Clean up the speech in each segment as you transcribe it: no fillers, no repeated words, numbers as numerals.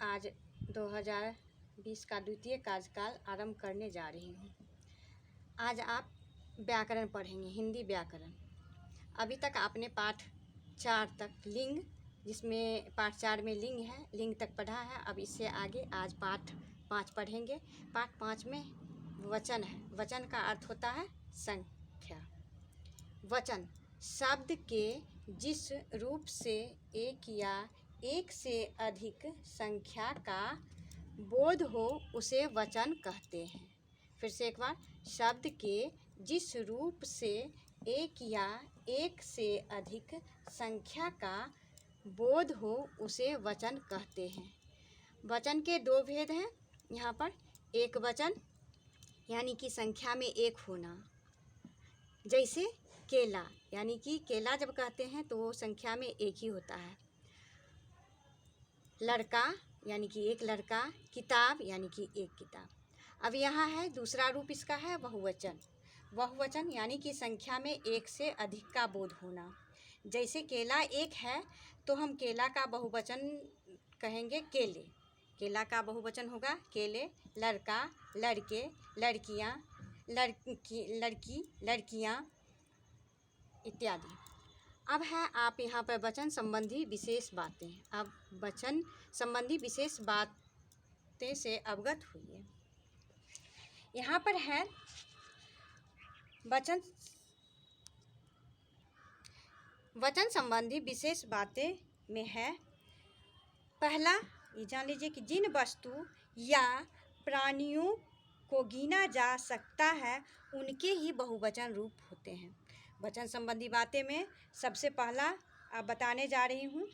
आज 2020 का द्वितीय कार्यकाल आरंभ करने जा रही हूँ। आज आप व्याकरण पढ़ेंगे, हिंदी व्याकरण। अभी तक आपने पाठ 4 तक लिंग, जिसमें पाठ 4 में लिंग है, लिंग तक पढ़ा है। अब इससे आगे आज पाठ 5 पढ़ेंगे। पाठ 5 में वचन है। वचन का अर्थ होता है संख्या। वचन शब्द के जिस रूप से एक या एक से अधिक संख्या का बोध हो उसे वचन कहते हैं। फिर से एक बार, शब्द के जिस रूप से एक या एक से अधिक संख्या का बोध हो उसे वचन कहते हैं। वचन के 2 भेद हैं यहाँ पर। एक वचन यानी कि संख्या में एक होना, जैसे केला, यानी कि केला जब कहते हैं तो वो संख्या में एक ही होता है। लड़का यानी कि एक लड़का, किताब यानी कि एक किताब। अब यहाँ है दूसरा रूप, इसका है बहुवचन। बहुवचन यानी कि संख्या में एक से अधिक का बोध होना। जैसे केला एक है तो हम केला का बहुवचन कहेंगे केले। केला का बहुवचन होगा केले। लड़का, लड़के, लड़कियाँ, लड़की, लड़कियाँ इत्यादि। अब है आप यहाँ पर वचन संबंधी विशेष बातें। अब वचन संबंधी विशेष बातें से अवगत हुई। यहाँ पर है वचन संबंधी विशेष बातें में है, पहला ये जान लीजिए कि जिन वस्तु या प्राणियों को गिना जा सकता है उनके ही बहुवचन रूप होते हैं। वचन संबंधी बातें में सबसे पहला अब बताने जा रही हूँ,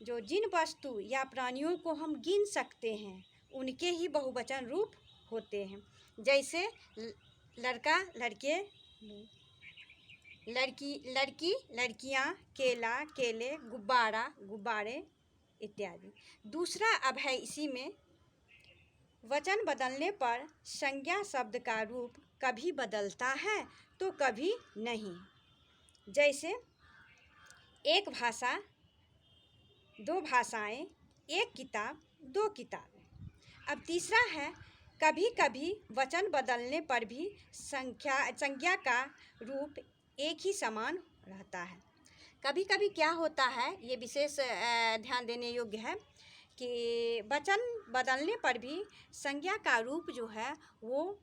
जो जिन वस्तु या प्राणियों को हम गिन सकते हैं उनके ही बहुवचन रूप होते हैं। जैसे लड़का, लड़के, लड़की, लड़की, लड़कियाँ, केला, केले, गुब्बारा, गुब्बारे इत्यादि। दूसरा अब है इसी में, वचन बदलने पर संज्ञा शब्द का रूप कभी बदलता है तो कभी नहीं। जैसे एक भाषा, 2 भाषाएं, एक किताब, 2 किताबें। अब तीसरा है, कभी कभी वचन बदलने पर भी संज्ञा का रूप एक ही समान रहता है। कभी कभी क्या होता है, ये विशेष ध्यान देने योग्य है कि वचन बदलने पर भी संज्ञा का रूप जो है वो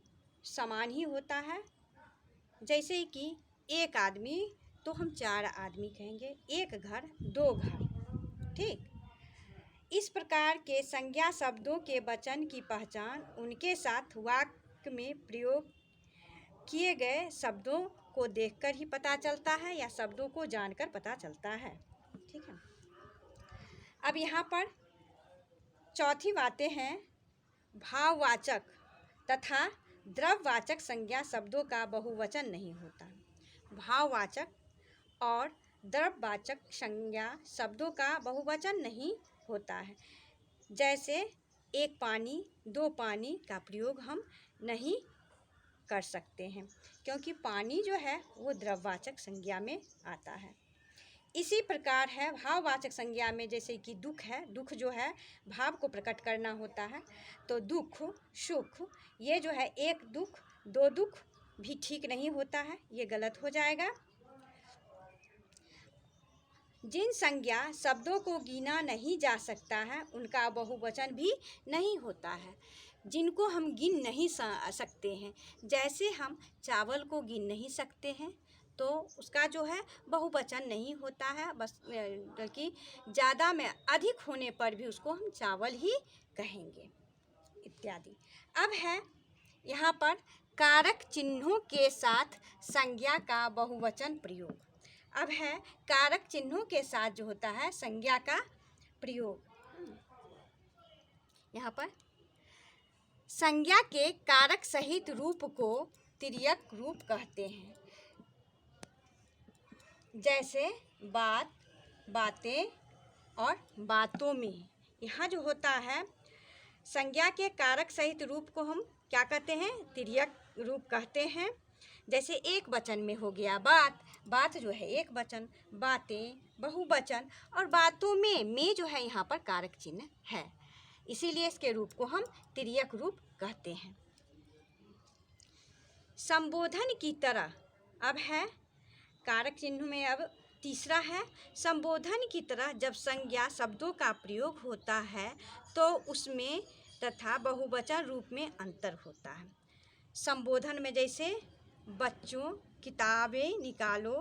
समान ही होता है। जैसे कि एक आदमी तो हम 4 आदमी कहेंगे, एक घर 2 घर, ठीक। इस प्रकार के संज्ञा शब्दों के वचन की पहचान उनके साथ वाक्य में प्रयोग किए गए शब्दों को देखकर ही पता चलता है या शब्दों को जानकर पता चलता है, ठीक है। अब यहाँ पर चौथी बातें हैं, भाववाचक तथा द्रव्यवाचक संज्ञा शब्दों का बहुवचन नहीं होता। भाववाचक और द्रव्यवाचक संज्ञा शब्दों का बहुवचन नहीं होता है। जैसे एक पानी, 2 पानी का प्रयोग हम नहीं कर सकते हैं, क्योंकि पानी जो है वो द्रव्यवाचक संज्ञा में आता है। इसी प्रकार है भाववाचक संज्ञा में, जैसे कि दुख है, दुख जो है भाव को प्रकट करना होता है, तो दुख, सुख, ये जो है एक दुख, 2 दुख भी ठीक नहीं होता है, ये गलत हो जाएगा। जिन संज्ञा शब्दों को गिना नहीं जा सकता है उनका बहुवचन भी नहीं होता है। जिनको हम गिन नहीं सकते हैं, जैसे हम चावल को गिन नहीं सकते हैं तो उसका जो है बहुवचन नहीं होता है, बस बल्कि ज़्यादा में अधिक होने पर भी उसको हम चावल ही कहेंगे इत्यादि। अब है यहाँ पर कारक चिन्हों के साथ संज्ञा का बहुवचन प्रयोग। अब है कारक चिन्हों के साथ जो होता है संज्ञा का प्रयोग। यहाँ पर संज्ञा के कारक सहित रूप को तिर्यक रूप कहते हैं। जैसे बात, बातें और बातों में। यहाँ जो होता है संज्ञा के कारक सहित रूप को हम क्या कहते हैं, तिर्यक रूप कहते हैं। जैसे एक वचन में हो गया बात, बात जो है एक वचन, बातें बहुवचन, और बातों में जो है यहाँ पर कारक चिन्ह है। इसीलिए इसके रूप को हम तिर्यक रूप कहते हैं। संबोधन की तरह अब है कारक चिन्ह में, अब तीसरा है संबोधन की तरह जब संज्ञा शब्दों का प्रयोग होता है तो उसमें तथा बहुवचन रूप में अंतर होता है। संबोधन में जैसे बच्चों, किताबें निकालो,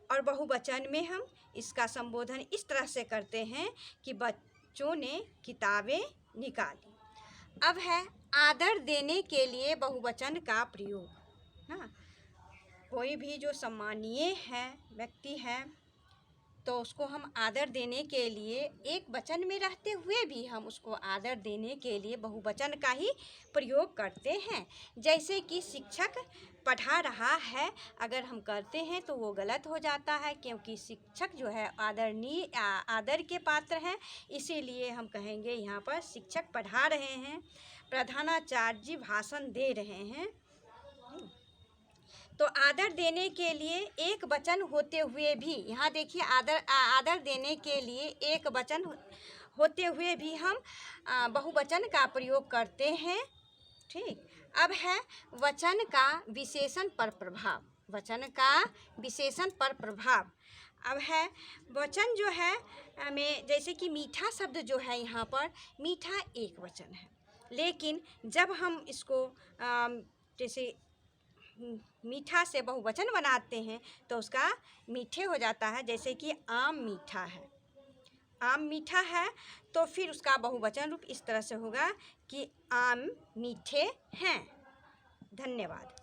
और बहुवचन में हम इसका संबोधन इस तरह से करते हैं कि बच्चों ने किताबें निकाली। अब है आदर देने के लिए बहुवचन का प्रयोग। हाँ, कोई भी जो सम्मानीय है व्यक्ति है तो उसको हम आदर देने के लिए एक वचन में रहते हुए भी हम उसको आदर देने के लिए बहुवचन का ही प्रयोग करते हैं। जैसे कि शिक्षक पढ़ा रहा है, अगर हम करते हैं तो वो गलत हो जाता है, क्योंकि शिक्षक जो है आदरणीय आदर के पात्र हैं। इसीलिए हम कहेंगे यहाँ पर शिक्षक पढ़ा रहे हैं, प्रधानाचार्य जी भाषण दे रहे हैं। तो आदर देने के लिए एक वचन होते हुए भी, यहाँ देखिए आदर देने के लिए एक वचन होते हुए भी हम बहुवचन का प्रयोग करते हैं। ठीक, अब है वचन का विशेषण पर प्रभाव। वचन का विशेषण पर प्रभाव अब है वचन जो है में, जैसे कि मीठा शब्द जो है यहाँ पर मीठा एक वचन है, लेकिन जब हम इसको जैसे मीठा से बहुवचन बनाते हैं तो उसका मीठे हो जाता है। जैसे कि आम मीठा है, आम मीठा है तो फिर उसका बहुवचन रूप इस तरह से होगा कि आम मीठे हैं। धन्यवाद।